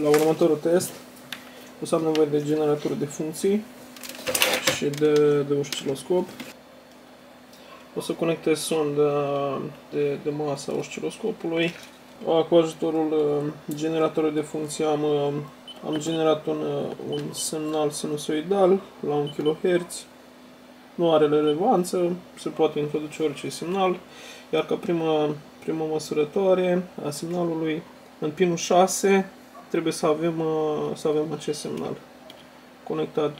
La următorul test o să am nevoie de generator de funcții și de osciloscop. O să conectez sonda de masă a osciloscopului. Cu ajutorul generatorului de funcții am generat un semnal sinusoidal la 1 kHz. Nu are relevanță, se poate introduce orice semnal. Iar ca prima măsurătoare a semnalului, în pinul 6 trebuie să avem acest semnal conectat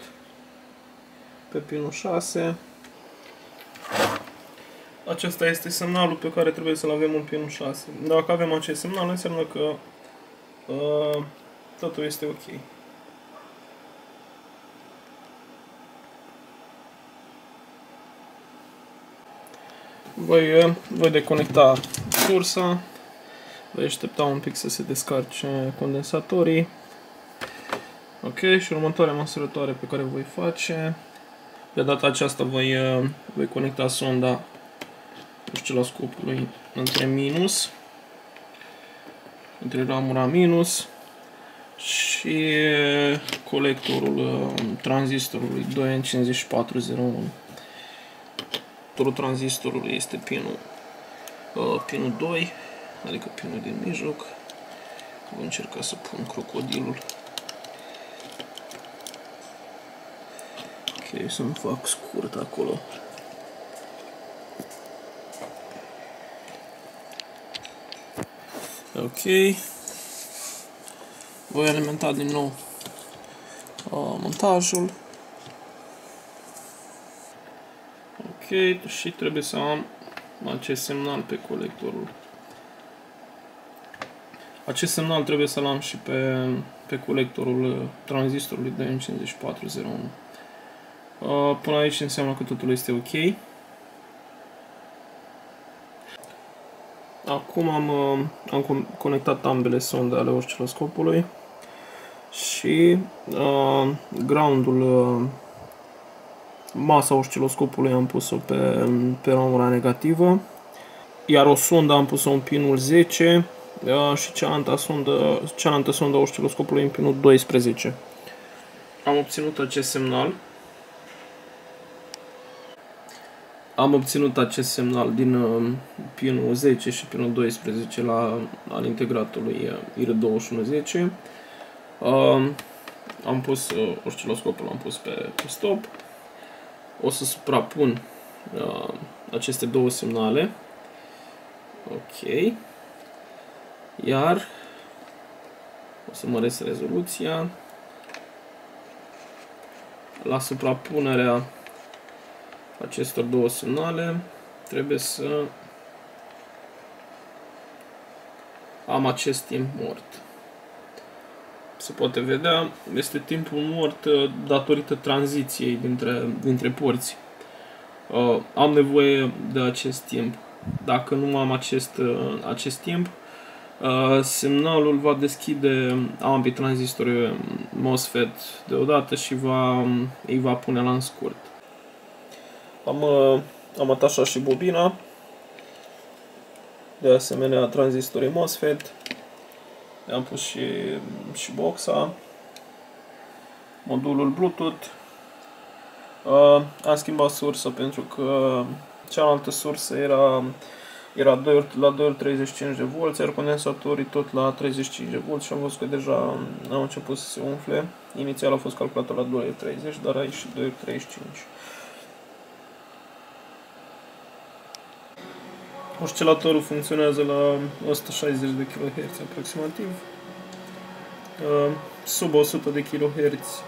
pe pinul 6. Acesta este semnalul pe care trebuie să-l avem în pinul 6. Dacă avem acest semnal, înseamnă că totul este ok. Voi deconecta sursa. Voi aștepta un pic să se descarce condensatorii. Ok, și următoarea măsurătoare pe care voi face, de data aceasta voi conecta sonda osciloscopului între ramura minus și colectorul tranzistorului 2N5401. Colectorul tranzistorului este pinul 2, adică pinul din mijloc. Voi încerca să pun crocodilul. Ok, să-mi fac scurt acolo. Ok. Voi alimenta din nou montajul. Ok, și trebuie să am acest semnal pe colectorul. Acest semnal trebuie să-l am și pe colectorul tranzistorului 2N5401. Până aici înseamnă că totul este ok. Acum am conectat ambele sonde ale osciloscopului și groundul, masa osciloscopului am pus-o pe ramura negativă, iar o sondă am pus-o în pinul 10 și cealaltă sondă a osciloscopului în pinul 12. Am obținut acest semnal. Am obținut acest semnal din pinul 10 și pinul 12 al integratului IR2110. Am pus osciloscopul, am pus pe stop. O să suprapun aceste două semnale. Ok. Iar o să măresc rezoluția. La suprapunerea acestor două semnale trebuie să am acest timp mort. Se poate vedea, este timpul mort datorită tranziției dintre porți. Am nevoie de acest timp. Dacă nu am acest timp, semnalul va deschide ambii tranzistori MOSFET deodată și îi va pune la scurt. Am atașat și bobina, de asemenea tranzistorii MOSFET, am pus și boxa, modulul Bluetooth. Am schimbat sursa pentru că cealaltă sursă era la 2,35 de volți, iar condensatorii tot la 35 de volți și am văzut că deja au început să se umfle. Inițial a fost calculată la 2,30, dar aici și 2,35. Oscilatorul funcționează la 160 de kHz aproximativ. Sub 100 de kHz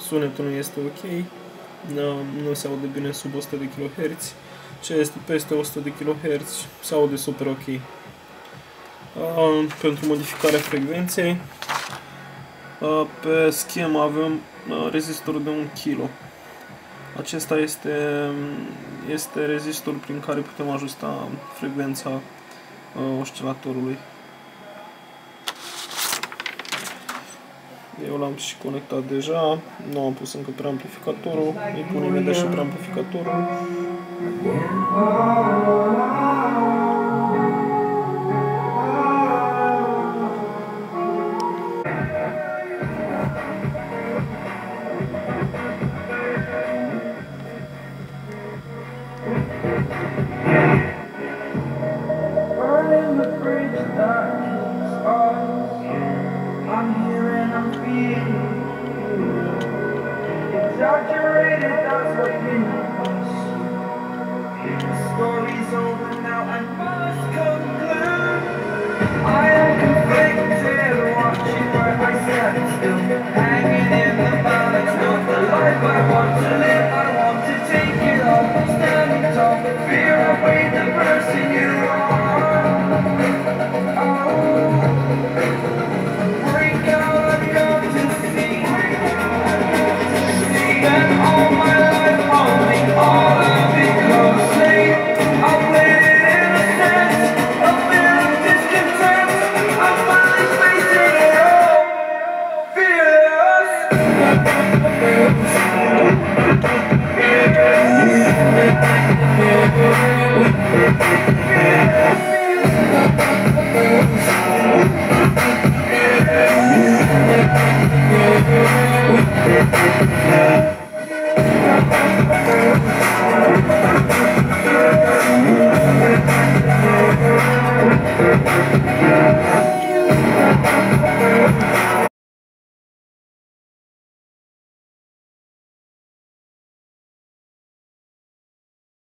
sunetul nu este ok. Nu se aude bine sub 100 de kHz. Ce este peste 100 de kHz se aude super ok. Pentru modificarea frecvenței, pe schemă avem rezistorul de 1 kg. Acesta este rezistorul prin care putem ajusta frecvența oscilatorului. Eu l-am și conectat deja, nu am pus încă preamplificatorul, îi pun imediat și preamplificatorul. Exaggerated, that's what you must. The story's over now, I must conclude. I am conflicted, watching where I stand still, hanging in the balance, not the life I want to live.